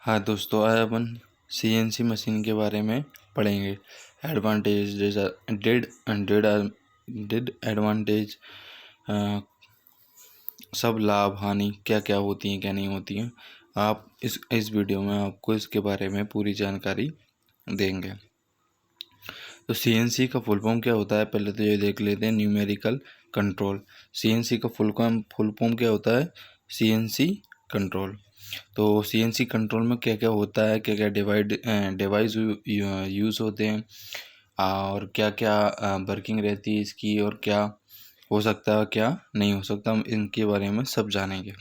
हाँ दोस्तों, आज अपन सीएनसी मशीन के बारे में पढ़ेंगे। एडवांटेज, डिड एडवांटेज, सब लाभ हानि क्या क्या होती हैं क्या नहीं होती हैं। आप इस वीडियो में आपको इसके बारे में पूरी जानकारी देंगे। तो सीएनसी का फुल फॉर्म क्या होता है, पहले तो ये देख लेते हैं। Numerical control. सीएनसी का फुल फॉर्म क्या होता है? CNC control. तो सीएनसी कंट्रोल में क्या क्या होता है, क्या क्या डिवाइस यूज़ होते हैं और क्या क्या वर्किंग रहती है इसकी, और क्या हो सकता है क्या नहीं हो सकता, हम इनके बारे में सब जानेंगे।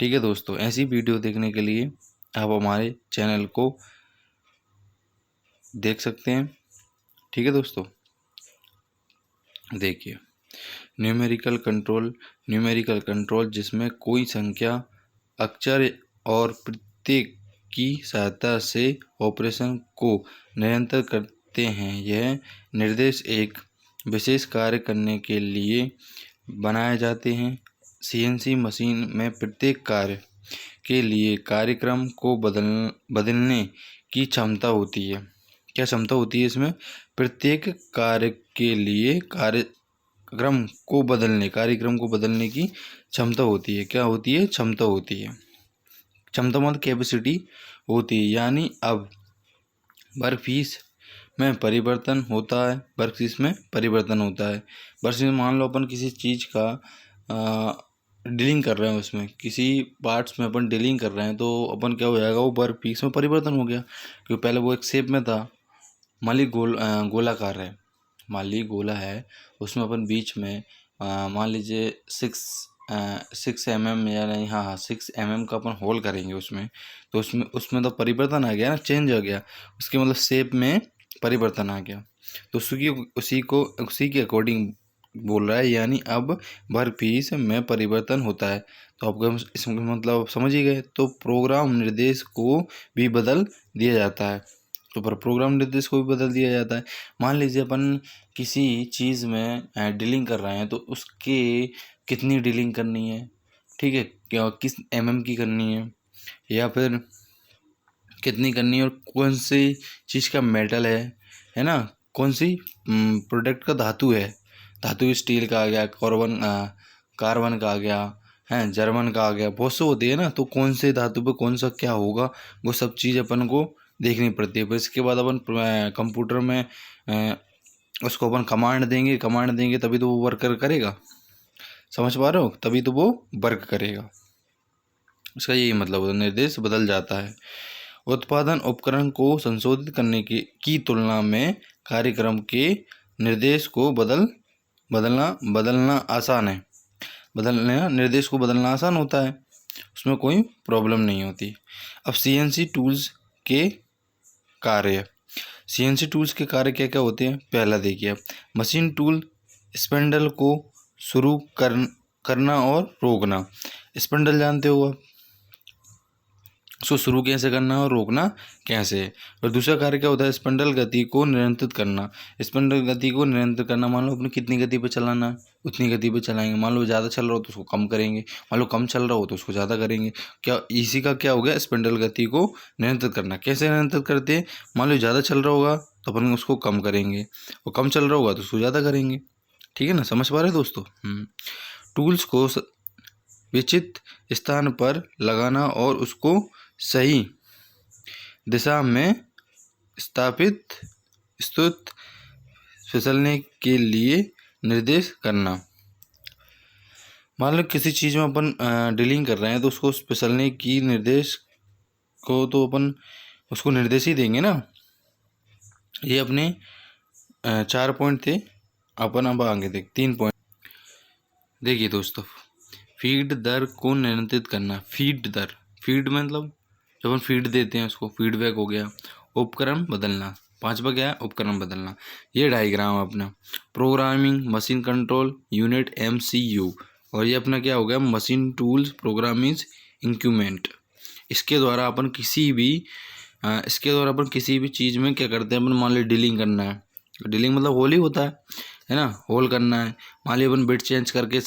ठीक है दोस्तों, ऐसी वीडियो देखने के लिए आप हमारे चैनल को देख सकते हैं। ठीक है दोस्तों, देखिए न्यूमेरिकल कंट्रोल जिसमें कोई संख्या, अक्षर और प्रत्येक की सहायता से ऑपरेशन को नियंत्रित करते हैं। यह निर्देश एक विशेष कार्य करने के लिए बनाए जाते हैं। सीएनसी मशीन में प्रत्येक कार्य के लिए कार्यक्रम को बदलने की क्षमता होती है। क्या क्षमता होती है इसमें? प्रत्येक कार्य के लिए कार्यक्रम को बदलने की क्षमता होती है। क्या होती है? क्षमता होती है। क्षमता मतलब कैपेसिटी होती है। यानी अब वर्कपीस में परिवर्तन होता है। वर्कपीस में मान लो अपन किसी चीज़ का डीलिंग कर रहे हैं, उसमें किसी पार्ट्स में अपन डीलिंग कर रहे हैं, तो अपन क्या हो जाएगा, वो वर्क पीस में परिवर्तन हो गया। क्योंकि पहले वो एक शेप में था। मान ली गोलाकार है, मान ली गोला है, उसमें अपन बीच में मान लीजिए 6 mm या नहीं, हाँ 6 mm का अपन होल करेंगे उसमें। तो उसमें तो परिवर्तन आ गया ना, चेंज हो गया, उसके मतलब शेप में परिवर्तन आ गया। तो उसी के अकॉर्डिंग बोल रहा है, यानी अब वर्क पीस में परिवर्तन होता है। तो आपको इसमें मतलब समझ ही गए। तो प्रोग्राम निर्देश को भी बदल दिया जाता है। प्रोग्राम निर्देश को भी बदल दिया जाता है। मान लीजिए अपन किसी चीज़ में डीलिंग कर रहे हैं, तो उसके कितनी डीलिंग करनी है, ठीक है, क्या किस mm की करनी है, या फिर कितनी करनी है, और कौन सी चीज़ का मेटल है ना, कौन सी प्रोडक्ट का धातु है। धातु स्टील का आ गया, कार्बन का आ गया, है जर्मन का आ गया, बहुत से होती है ना। तो कौन से धातु पे कौन सा क्या होगा, वो सब चीज़ अपन को देखनी पड़ती है। फिर इसके बाद अपन कंप्यूटर में उसको अपन कमांड देंगे तभी तो वो वर्क करेगा। समझ पा रहे हो? तभी तो वो वर्क करेगा। इसका यही मतलब निर्देश बदल जाता है। उत्पादन उपकरण को संशोधित करने की तुलना में कार्यक्रम के निर्देश को बदलना आसान है। निर्देश को बदलना आसान होता है, उसमें कोई प्रॉब्लम नहीं होती। अब सीएनसी टूल्स के कार्य क्या क्या होते हैं, पहला देखिए मशीन टूल, स्पिंडल को शुरू करना और रोकना। स्पिंडल जानते हो आप, उसको शुरू कैसे करना है और रोकना कैसे है। और दूसरा कार्य क्या होता है? स्पिंडल गति को नियंत्रित करना। मान लो अपने कितनी गति पे चलाना है, उतनी गति पे चलाएंगे। मान लो ज़्यादा चल रहा हो तो उसको कम करेंगे, मान लो कम चल रहा हो तो उसको ज़्यादा करेंगे। क्या इसी का क्या हो गया? स्पिंडल गति को नियंत्रित करना। कैसे नियंत्रित करते हैं? मान लो ज़्यादा चल रहा होगा तो अपन उसको कम करेंगे, और कम चल रहा होगा तो उसको ज़्यादा करेंगे। ठीक है ना, समझ पा रहे हैं दोस्तों? टूल्स को विचित स्थान पर लगाना और उसको सही दिशा में स्थित फिसलने के लिए निर्देश करना। मान लो किसी चीज़ में अपन डीलिंग कर रहे हैं, तो उसको फिसलने की निर्देश को तो अपन उसको निर्देश ही देंगे ना। ये अपने 4 पॉइंट थे, अपन अब आगे 3 पॉइंट देखिए दोस्तों। फीड दर को नियंत्रित करना। फीड मतलब जब हम फीड देते हैं उसको फीडबैक हो गया। उपकरण बदलना, 5वां क्या है? उपकरण बदलना। ये डायग्राम अपना programming machine control unit MCU, और ये अपना क्या हो गया? Machine tools programming increment. इसके द्वारा अपन किसी भी चीज़ में क्या करते हैं? अपन मान लो डीलिंग करना है, डीलिंग मतलब होल ही होता है ना, होल करना है। मान लीजिए अपन बिट चेंज करके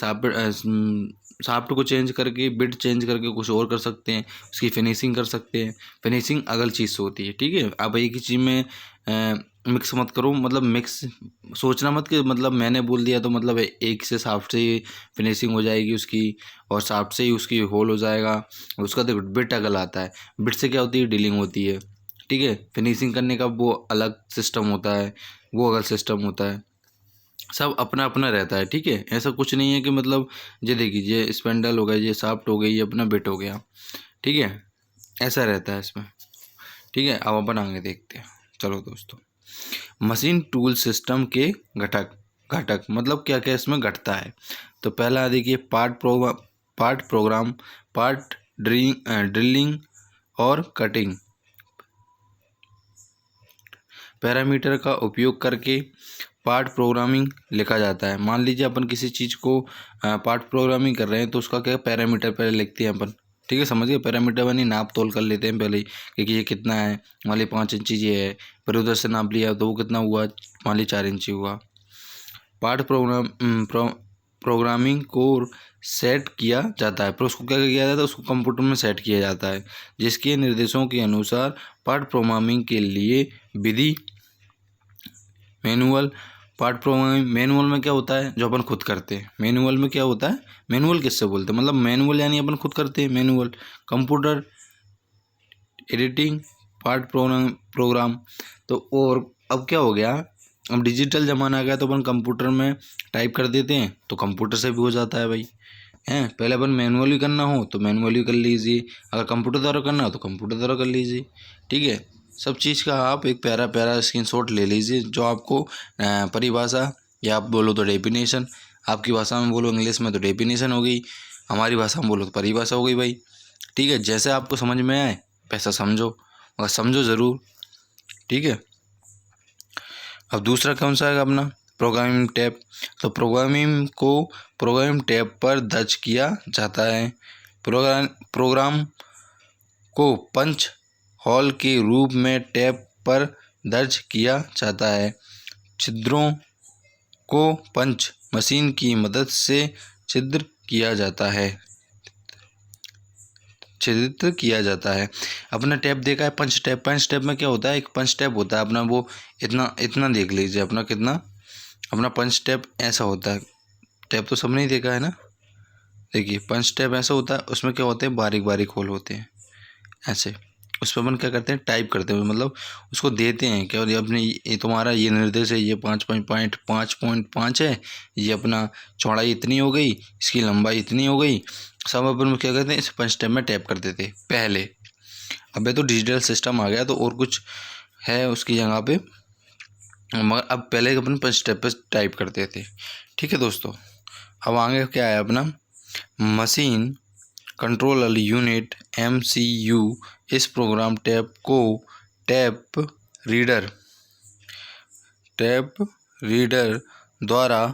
शाफ्ट को चेंज करके, बिट चेंज करके कुछ और कर सकते हैं, उसकी फिनिशिंग कर सकते हैं। फिनिशिंग अगल चीज़ से होती है, ठीक है। आप एक ही चीज़ में मिक्स मत करो, मतलब मिक्स सोचना मत कि मतलब मैंने बोल दिया तो मतलब एक से शाफ्ट से ही फिनिशिंग हो जाएगी उसकी, और शाफ्ट से ही उसकी होल हो जाएगा। उसका देखो बिट अगल आता है, बिट से क्या होती है, डीलिंग होती है, ठीक है। फिनिशिंग करने का वो अलग सिस्टम होता है, वो अगल सिस्टम होता है, सब अपना अपना रहता है, ठीक है। ऐसा कुछ नहीं है कि मतलब ये देखिए ये स्पेंडल हो गया, ये शाफ्ट हो गई, ये अपना बिट हो गया, ठीक है। ऐसा रहता है इसमें, ठीक है। अब अपन आगे देखते हैं। चलो दोस्तों, मशीन टूल सिस्टम के घटक, घटक मतलब क्या क्या इसमें घटता है। तो पहला देखिए पार्ट प्रोग्राम, पार्ट ड्रिलिंग और कटिंग। पैरामीटर का उपयोग करके पार्ट प्रोग्रामिंग लिखा जाता है। मान लीजिए अपन किसी चीज़ को पार्ट प्रोग्रामिंग कर रहे हैं, तो उसका क्या पैरामीटर पहले लिखते हैं अपन, ठीक है। समझ गए, पैरामीटर बनी नाप तोल कर लेते हैं पहले ही कि ये कितना है, मान ली 5 इंची ये है, फिर उधर से नाप लिया तो वो कितना हुआ, मान ली 4 इंची हुआ। पार्ट प्रोग्रामिंग को सेट किया जाता है, फिर उसको क्या किया जाता है, उसको कंप्यूटर में सेट किया जाता है, जिसके निर्देशों के अनुसार पार्ट प्रोग्रामिंग के लिए विधि मैनुअल। पार्ट प्रोग्रामिंग मैनुअल में क्या होता है, जो अपन खुद करते हैं। मैनुअल में क्या होता है, मैनुअल किससे बोलते हैं, मतलब मैनुअल यानी अपन खुद करते हैं manual. Computer editing, part programme. तो और अब क्या हो गया, अब डिजिटल ज़माना आ गया, तो अपन कंप्यूटर में टाइप कर देते हैं तो कंप्यूटर से भी हो जाता है भाई, हैं। पहले अपन मैनुअली करना हो तो मैनुअली कर लीजिए, अगर कंप्यूटर द्वारा करना हो तो कंप्यूटर द्वारा कर लीजिए, ठीक है। सब चीज़ का आप एक प्यारा प्यारा स्क्रीनशॉट ले लीजिए, जो आपको परिभाषा, या आप बोलो तो डेफिनेशन, आपकी भाषा में बोलो इंग्लिश में तो डेफिनेशन हो गई, हमारी भाषा में बोलो तो परिभाषा हो गई भाई, ठीक है। जैसे आपको समझ में आए वैसा समझो, मगर समझो ज़रूर, ठीक है। अब दूसरा कौन सा है अपना, प्रोग्रामिंग टैब। तो प्रोग्रामिंग टैब पर दर्ज किया जाता है। प्रोग्राम को पंच हॉल के रूप में टैब पर दर्ज किया जाता है। छिद्रों को पंच मशीन की मदद से छिद्र किया जाता है, छिद्रित किया जाता है। अपना टैब देखा है, पंच टैब। पंच टैब में क्या होता है, एक पंच टैब होता है अपना, वो इतना इतना देख लीजिए अपना कितना, अपना पंच टैब ऐसा होता है। टैब तो सबने ही देखा है ना, देखिए पंच टैब ऐसा होता है, उसमें क्या होते हैं, बारीक बारीक होल होते हैं ऐसे। उस पर अपन क्या करते हैं, टाइप करते हैं, मतलब उसको देते हैं क्या, ये अपने ये तुम्हारा ये निर्देश है, ये 5.5 है, ये अपना चौड़ाई इतनी हो गई, इसकी लंबाई इतनी हो गई, सब अपन क्या करते हैं, इस पंच टैब में टाइप कर देते पहले। अबे तो डिजिटल सिस्टम आ गया तो और कुछ है उसकी जगह पे, मगर अब पहले अपन पंच टैब पर टाइप करते थे, ठीक है दोस्तों। अब आगे क्या है अपना, मशीन कंट्रोलर यूनिट MCU। इस प्रोग्राम टैब रीडर द्वारा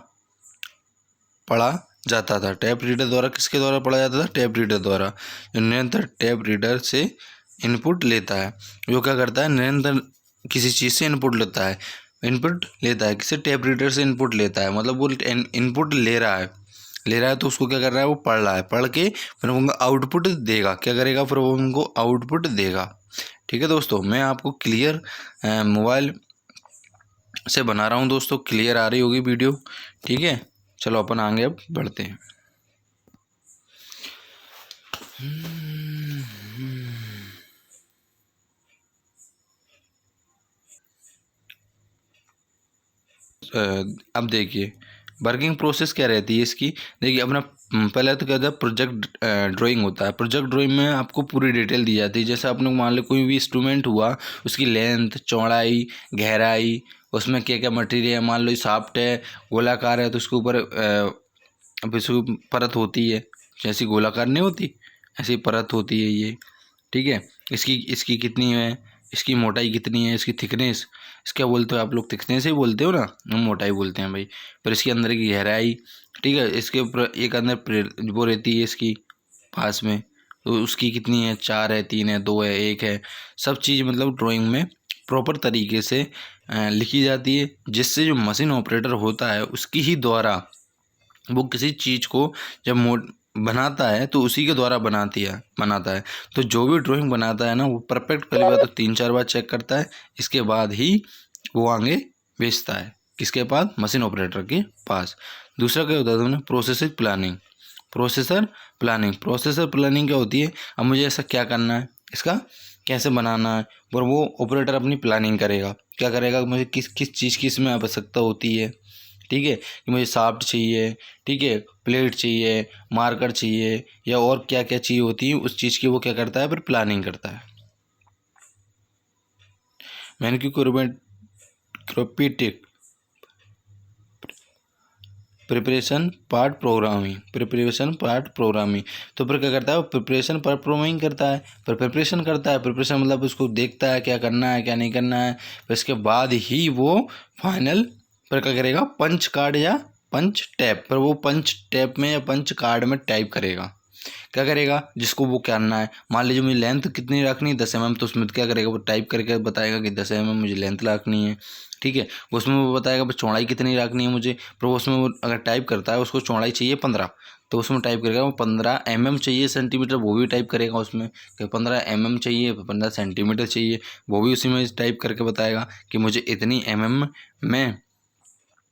पढ़ा जाता था। टैब रीडर द्वारा, किसके द्वारा पढ़ा जाता था, टैब रीडर द्वारा, जो निरंतर टैब रीडर से इनपुट लेता है। जो क्या करता है, निरंतर किसी चीज़ से इनपुट लेता है, किसी टैब रीडर से इनपुट लेता है, मतलब वो इनपुट ले रहा है तो उसको क्या कर रहा है, वो पढ़ रहा है, पढ़ के फिर उनको आउटपुट देगा, क्या करेगा, फिर वो उनको आउटपुट देगा, ठीक है दोस्तों। मैं आपको क्लियर मोबाइल से बना रहा हूँ दोस्तों, क्लियर आ रही होगी वीडियो, ठीक है। चलो अपन आगे अब बढ़ते हैं। अब देखिए वर्किंग प्रोसेस क्या रहती है इसकी। देखिए अपना पहले तो क्या होता है, प्रोजेक्ट ड्राइंग होता है। प्रोजेक्ट ड्राइंग में आपको पूरी डिटेल दी जाती है, जैसे आपने मान लो कोई भी इंस्ट्रूमेंट हुआ, उसकी लेंथ, चौड़ाई, गहराई, उसमें क्या क्या मटेरियल है, मान लो शाफ्ट है, गोलाकार है, तो उसके ऊपर अब इसकी परत होती है, जैसी गोलाकार नहीं होती ऐसी परत होती है ये, ठीक है। इसकी इसकी कितनी है, इसकी मोटाई कितनी है, इसकी थिकनेस, इसका बोलते हो आप लोग, थिकनेस ही बोलते हो ना, हम मोटाई बोलते हैं भाई। फिर इसके अंदर की गहराई, ठीक है, इसके ऊपर एक अंदर वो रहती है इसकी पास में, तो उसकी कितनी है, 4 है, 3 है, 2 है, 1 है, सब चीज़ मतलब ड्राइंग में प्रॉपर तरीके से लिखी जाती है, जिससे जो मशीन ऑपरेटर होता है उसकी ही द्वारा वो किसी चीज़ को जब बनाता है तो उसी के द्वारा बनाता है। तो जो भी ड्राइंग बनाता है ना वो परफेक्ट पहली बार तो 3-4 बार चेक करता है, इसके बाद ही वो आगे बेचता है। किसके पास? मशीन ऑपरेटर के पास। दूसरा क्या होता है तुमने? प्रोसेसर प्लानिंग क्या होती है? अब मुझे ऐसा क्या करना है, इसका कैसे बनाना है, और वो ऑपरेटर अपनी प्लानिंग करेगा। क्या करेगा? मुझे किस किस चीज़ की इसमें आवश्यकता होती है, ठीक है, कि मुझे शाफ्ट चाहिए, ठीक है, प्लेट चाहिए, मार्कर चाहिए, या और क्या क्या चीज़ होती है उस चीज़ की वो क्या करता है? फिर प्लानिंग करता है। मैन्युक्रोपिटिक प्रिपरेशन पार्ट प्रोग्रामिंग। तो फिर क्या करता है? वो प्रिपरेशन पार्ट प्रोग्रामिंग करता है, फिर प्रिपरेशन करता है। प्रिपरेशन मतलब उसको देखता है क्या करना है क्या नहीं करना है, फिर इसके बाद ही वो फाइनल पर क्या करेगा? पंच कार्ड या पंच टैप पर, वो पंच टैप में या पंच कार्ड में टाइप करेगा। क्या करेगा? जिसको वो करना है, मान लीजिए मुझे लेंथ कितनी रखनी है 10 mm, तो उसमें क्या करेगा? वो टाइप करके बताएगा कि 10 mm मुझे लेंथ रखनी है, ठीक है। उसमें वो बताएगा भाई चौड़ाई कितनी रखनी है मुझे, पर उसमें वो अगर टाइप करता है उसको चौड़ाई चाहिए 15, तो उसमें टाइप करेगा वो 15 mm चाहिए सेंटीमीटर, वो भी टाइप करेगा उसमें कि 15 mm चाहिए, 15 सेंटीमीटर चाहिए, वो भी उसी में टाइप करके बताएगा कि मुझे इतनी mm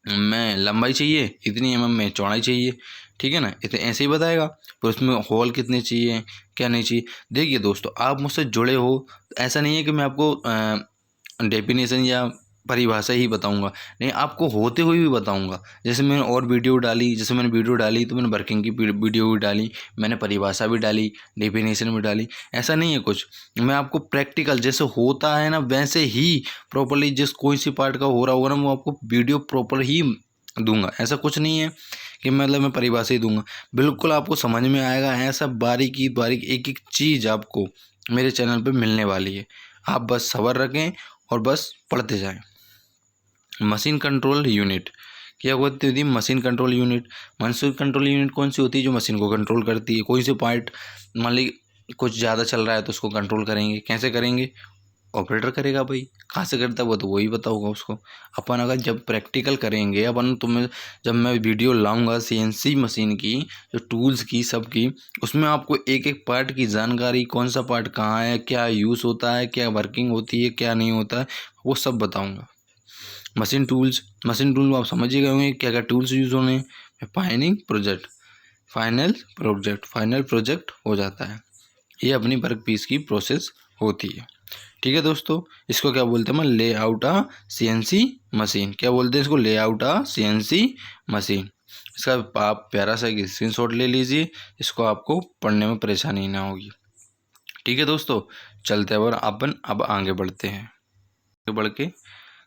में लंबाई चाहिए, इतनी mm में चौड़ाई चाहिए, ठीक है ना। इतने ऐसे ही बताएगा। फिर उसमें होल कितने चाहिए क्या नहीं चाहिए। देखिए दोस्तों, आप मुझसे जुड़े हो, ऐसा नहीं है कि मैं आपको डेफिनेशन या परिभाषा ही बताऊंगा, नहीं, आपको होते हुए भी बताऊंगा। जैसे मैंने और वीडियो डाली, तो मैंने वर्किंग की वीडियो भी डाली, मैंने परिभाषा भी डाली, डेफिनेशन भी डाली। ऐसा नहीं है कुछ, मैं आपको प्रैक्टिकल जैसे होता है ना वैसे ही प्रॉपरली, जिस कोई सी पार्ट का हो रहा होगा ना वो आपको वीडियो प्रॉपर ही दूंगा। ऐसा कुछ नहीं है कि मतलब मैं परिभाषा ही दूंगा, बिल्कुल आपको समझ में आएगा। ऐसा बारीकी बारीक एक एक चीज़ आपको मेरे चैनल पे मिलने वाली है। आप बस सब्र रखें और बस पढ़ते जाएं। मशीन कंट्रोल यूनिट क्या होती है? मशीन कंट्रोल यूनिट कौन सी होती है? जो मशीन को कंट्रोल करती है। कोई से पार्ट मान ली कुछ ज़्यादा चल रहा है तो उसको कंट्रोल करेंगे। कैसे करेंगे? ऑपरेटर करेगा भाई। कहाँ से करता है वो तो वही पता होगा उसको। अपन अगर जब प्रैक्टिकल करेंगे, अपन तुम्हें जब मैं वीडियो लाऊंगा CNC मशीन की, जो टूल्स की सब की, उसमें आपको एक एक पार्ट की जानकारी, कौन सा पार्ट कहाँ है, क्या यूज़ होता है, क्या वर्किंग होती है, क्या नहीं होता है, वो सब बताऊँगा। मशीन टूल आप समझ ही गए होंगे क्या क्या टूल्स यूज़ होने हैं। फाइनल प्रोजेक्ट हो जाता है। ये अपनी वर्क पीस की प्रोसेस होती है, ठीक है दोस्तों। इसको क्या बोलते हैं? लेआउट आ CNC मशीन। क्या बोलते हैं इसको? लेआउट आ CNC मशीन। इसका आप प्यारा सा एक स्क्रीनशॉट ले लीजिए, इसको आपको पढ़ने में परेशानी ना होगी, ठीक है दोस्तों। चलते हैं और अपन अब आगे बढ़ते हैं। आगे बढ़ के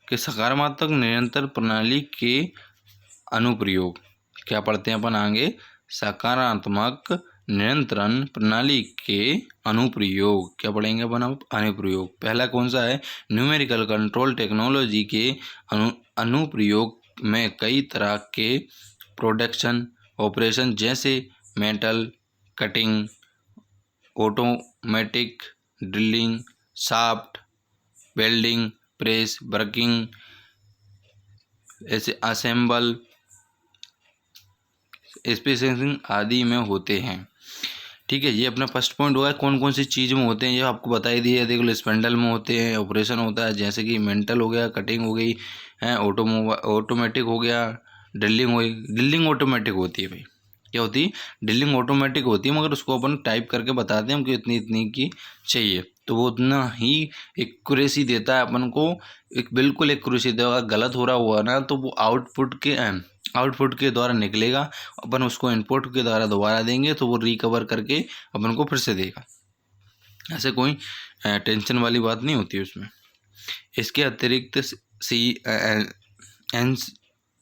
कि सकारात्मक निरंतर प्रणाली के अनुप्रयोग। क्या पढ़ते हैं अपन आगे? सकारात्मक नियंत्रण प्रणाली के अनुप्रयोग। क्या पढ़ेंगे अपन अब? अनुप्रयोग। पहला कौन सा है? न्यूमेरिकल कंट्रोल टेक्नोलॉजी के अनुप्रयोग में कई तरह के प्रोडक्शन ऑपरेशन जैसे metal cutting, automatic drilling, shaft welding, press working, ऐसे असेंबल, स्पेसिंग आदि में होते हैं, ठीक है। ये अपना फर्स्ट पॉइंट होगा। कौन कौन सी चीज़ में होते हैं ये आपको बता ही दिया। देख लो, स्पेंडल में होते हैं, ऑपरेशन होता है जैसे कि मेंटल हो गया, कटिंग हो गई है, ऑटोमेटिक हो गया, ड्रिलिंग हो गई। ड्रिलिंग ऑटोमेटिक होती है भाई। क्या होती है? ड्रिलिंग ऑटोमेटिक होती है, मगर उसको अपन टाइप करके बताते हैं हम कि इतनी इतनी की चाहिए, तो वो उतना ही एक्यूरेसी देता है अपन को। एक बिल्कुल एक्यूरेसी देगा। गलत हो रहा हुआ ना तो वो आउटपुट के द्वारा निकलेगा, अपन उसको इनपुट के द्वारा दोबारा देंगे तो वो रिकवर करके अपन को फिर से देगा। ऐसे कोई टेंशन वाली बात नहीं होती उसमें। इसके अतिरिक्त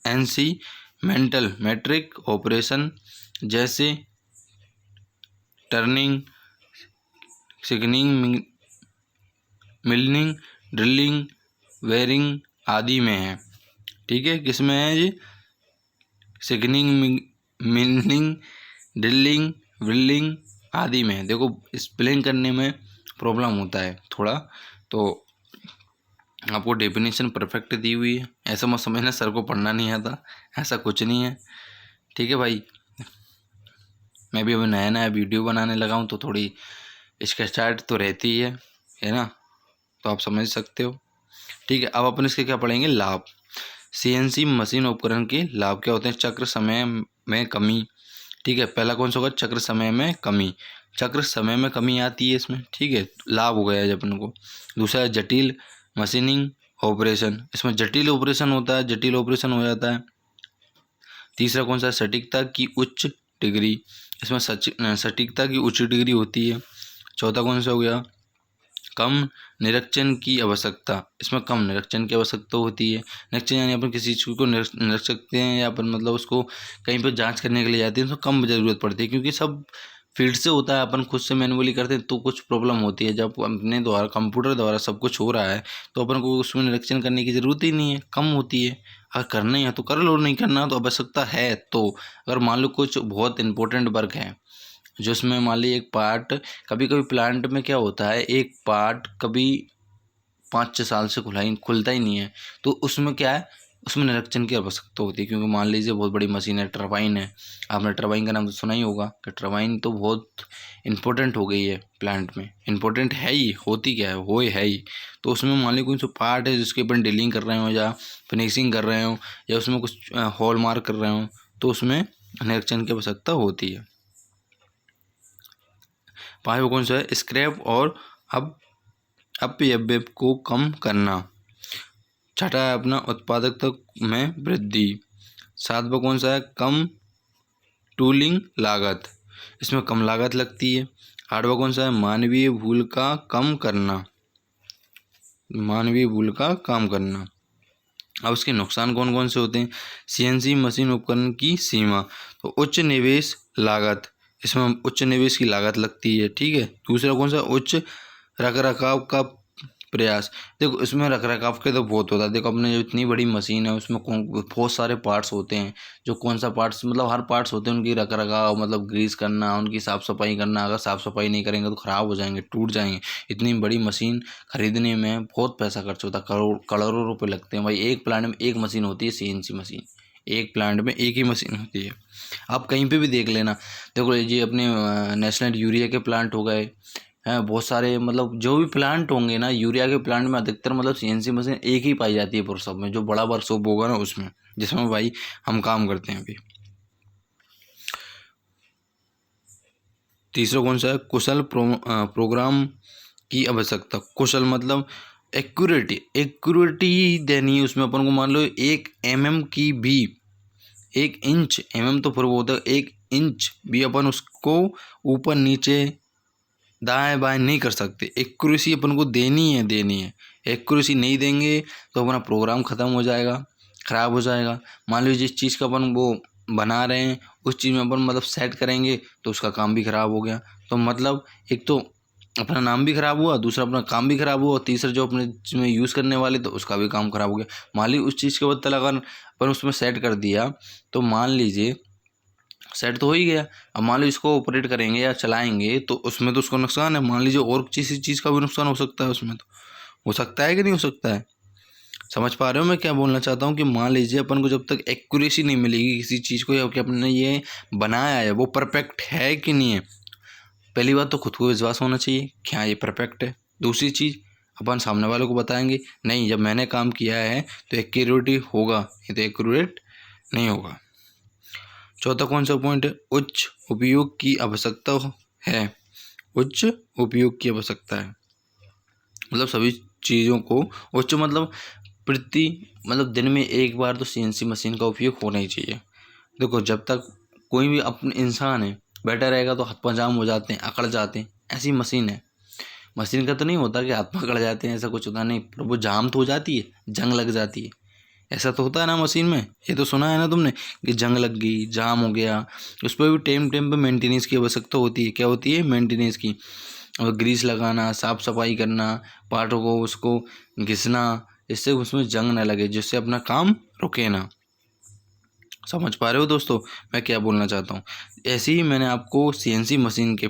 एन सी मेंटल मैट्रिक ऑपरेशन जैसे टर्निंग, सिग्निंग, मिलनिंग, ड्रिलिंग, वेरिंग आदि में है, ठीक है। किस में है जी? सिग्निंग, मिलनिंग, ड्रिलिंग, विल्डिंग आदि में। देखो, स्पेलिंग करने में प्रॉब्लम होता है थोड़ा, तो आपको डेफिनेशन परफेक्ट दी हुई है। ऐसा मत समझना सर को पढ़ना नहीं आता, ऐसा कुछ नहीं है, ठीक है भाई। मैं भी अभी नया नया वीडियो बनाने लगा हूँ, तो थोड़ी हिचकिचाहट तो रहती ही है ना, तो आप समझ सकते हो। ठीक है, अब अपन इसके क्या पढ़ेंगे, लाभ। सीएनसी मशीन उपकरण के लाभ क्या होते हैं, चक्र समय में कमी। ठीक है, पहला कौन सा होगा, चक्र समय में कमी। चक्र समय में कमी आती है इसमें, ठीक है, लाभ हो गया है अपन को। दूसरा है जटिल मशीनिंग ऑपरेशन, इसमें जटिल ऑपरेशन होता है, जटिल ऑपरेशन हो जाता है। तीसरा कौन सा है, सटीकता की उच्च डिग्री, इसमें सटीकता की उच्च डिग्री होती है। चौथा कौन सा हो गया, कम निरीक्षण की आवश्यकता, इसमें कम निरीक्षण की आवश्यकता होती है। निरीक्षण यानी अपन किसी चीज़ को निरख सकते हैं, या अपन मतलब उसको कहीं पर जांच करने के लिए जाते हैं तो कम ज़रूरत पड़ती है, क्योंकि सब फील्ड से होता है, अपन खुद से मैनुअली करते हैं तो कुछ प्रॉब्लम होती है। जब अपने द्वारा कंप्यूटर द्वारा सब कुछ हो रहा है तो अपन को उसमें निरीक्षण करने की ज़रूरत ही नहीं है, कम होती है। अगर करना ही है तो कर लो, नहीं करना तो आवश्यकता है तो। अगर मान लो कुछ बहुत इंपॉर्टेंट वर्क है जो उसमें मान ली एक पार्ट, कभी कभी प्लांट में क्या होता है, एक पार्ट कभी 5-6 साल से खुलता ही नहीं है, तो उसमें क्या है, उसमें निरीक्षण की आवश्यकता होती है। क्योंकि मान लीजिए बहुत बड़ी मशीन है, टरबाइन है, आपने टरबाइन का नाम तो सुना ही होगा कि टरबाइन तो बहुत इंपॉर्टेंट हो गई है प्लांट में, इंपॉर्टेंट है ही, होती क्या है, वो है ही। तो उसमें मान लीजिए कोई सा पार्ट है जिसके अपन डीलिंग कर रहे हो या फिनिशिंग कर रहे हो या उसमें कुछ हॉल मार्क कर रहे हो, तो उसमें निरीक्षण की आवश्यकता होती है। पाँचवा कौन सा है, स्क्रैप और अब अपव्यय को कम करना। छठा है अपना उत्पादकता में वृद्धि। सातवां कौन सा है, कम टूलिंग लागत, इसमें कम लागत लगती है। आठवां कौन सा है, मानवीय भूल का कम करना, मानवीय भूल का कम करना। अब उसके नुकसान कौन कौन से होते हैं, सीएनसी मशीन उपकरण की सीमा, तो उच्च निवेश लागत, इसमें उच्च निवेश की लागत लगती है। ठीक है, दूसरा कौन सा, उच्च रखरखाव का प्रयास। देखो इसमें रखरखाव के तो बहुत होता है, देखो अपने जो इतनी बड़ी मशीन है उसमें बहुत सारे पार्ट्स होते हैं, जो कौन सा पार्ट्स मतलब हर पार्ट्स होते हैं उनकी रखरखाव, मतलब ग्रीस करना, उनकी साफ़ सफाई करना। अगर साफ़ सफाई नहीं करेंगे तो ख़राब हो जाएंगे, टूट जाएंगे। इतनी बड़ी मशीन खरीदने में बहुत पैसा खर्च होता है, करोड़ों रुपए लगते हैं भाई। एक प्लांट में एक मशीन होती है, सीएनसी मशीन, एक प्लांट में एक ही मशीन होती है। आप कहीं पे भी देख लेना, देखो ये अपने नेशनल यूरिया के प्लांट हो गए हैं, बहुत सारे मतलब जो भी प्लांट होंगे ना, यूरिया के प्लांट में अधिकतर मतलब सीएनसी मशीन एक ही पाई जाती है वर्कशॉप में, जो बड़ा वर्कशॉप होगा ना उसमें, जिसमें भाई हम काम करते हैं अभी। तीसरा कौन सा है, कुशल प्रोग्राम की आवश्यकता। कुशल मतलब एक्यूरेटी देनी है उसमें अपन को। मान लो 1 mm की भी, 1 इंच, तो फिर वो होता है 1 इंच भी अपन उसको ऊपर नीचे दाएं बाएं नहीं कर सकते। एक्यूरेसी अपन को देनी है। एक्यूरेसी नहीं देंगे तो अपना प्रोग्राम ख़त्म हो जाएगा, ख़राब हो जाएगा। मान लीजिए जिस चीज़ का अपन वो बना रहे हैं उस चीज़ में अपन मतलब सेट करेंगे तो उसका काम भी ख़राब हो गया। तो मतलब एक तो अपना नाम भी ख़राब हुआ, दूसरा अपना काम भी ख़राब हुआ, और तीसरा जो अपने जिसमें यूज़ करने वाले तो उसका भी काम ख़राब हो गया। मान लीजिए उस चीज़ के बदले अगर अपन उसमें सेट कर दिया तो मान लीजिए सेट तो हो ही गया। अब मान लो इसको ऑपरेट करेंगे या चलाएंगे तो उसमें तो उसको नुकसान है। मान लीजिए और किसी चीज़ का भी नुकसान हो सकता है उसमें, तो हो सकता है कि नहीं हो सकता है। समझ पा रहे हो मैं क्या बोलना चाहता हूँ, कि मान लीजिए अपन को जब तक एक्यूरेसी नहीं मिलेगी किसी चीज़ को, या कि अपने ये बनाया है वो परफेक्ट है कि नहीं है, पहली बात तो खुद को विश्वास होना चाहिए कि हाँ ये परफेक्ट है। दूसरी चीज़, अपन सामने वालों को बताएंगे नहीं जब मैंने काम किया है तो एक्यूरेटी होगा, ये तो एक्यूरेट नहीं होगा। चौथा कौन सा पॉइंट है, उच्च उपयोग की आवश्यकता है। उच्च उपयोग की आवश्यकता है मतलब सभी चीज़ों को उच्च मतलब प्रति मतलब दिन में एक बार तो सीएनसी मशीन का उपयोग होना ही चाहिए। देखो जब तक कोई भी अपने इंसान है बैठा रहेगा तो हाथ पाँव जाम हो जाते हैं, अकड़ जाते हैं, ऐसी मशीन है। मशीन का तो नहीं होता कि हाथ पाँव अकड़ जाते हैं, ऐसा कुछ होता नहीं, पर वो जाम तो हो जाती है, जंग लग जाती है। ऐसा तो होता है ना मशीन में, ये तो सुना है ना तुमने कि जंग लग गई, जाम हो गया। उस पर भी टाइम टाइम पे मेंटेनेंस की आवश्यकता होती है। क्या होती है, मेंटेनेंस की। और ग्रीस लगाना, साफ़ सफाई करना, पार्टों को उसको घिसना, इससे उसमें जंग ना लगे, जिससे अपना काम रुके ना। समझ पा रहे हो दोस्तों मैं क्या बोलना चाहता हूँ। ऐसे ही मैंने आपको सीएनसी मशीन के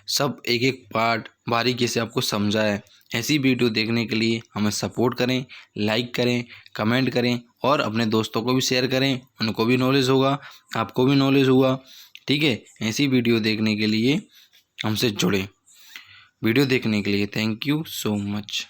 सब एक एक पार्ट बारीकी से आपको समझाया। ऐसी वीडियो देखने के लिए हमें सपोर्ट करें, लाइक करें, कमेंट करें और अपने दोस्तों को भी शेयर करें, उनको भी नॉलेज होगा, आपको भी नॉलेज होगा। ठीक है, ऐसी वीडियो देखने के लिए हमसे जुड़े। वीडियो देखने के लिए थैंक यू सो मच।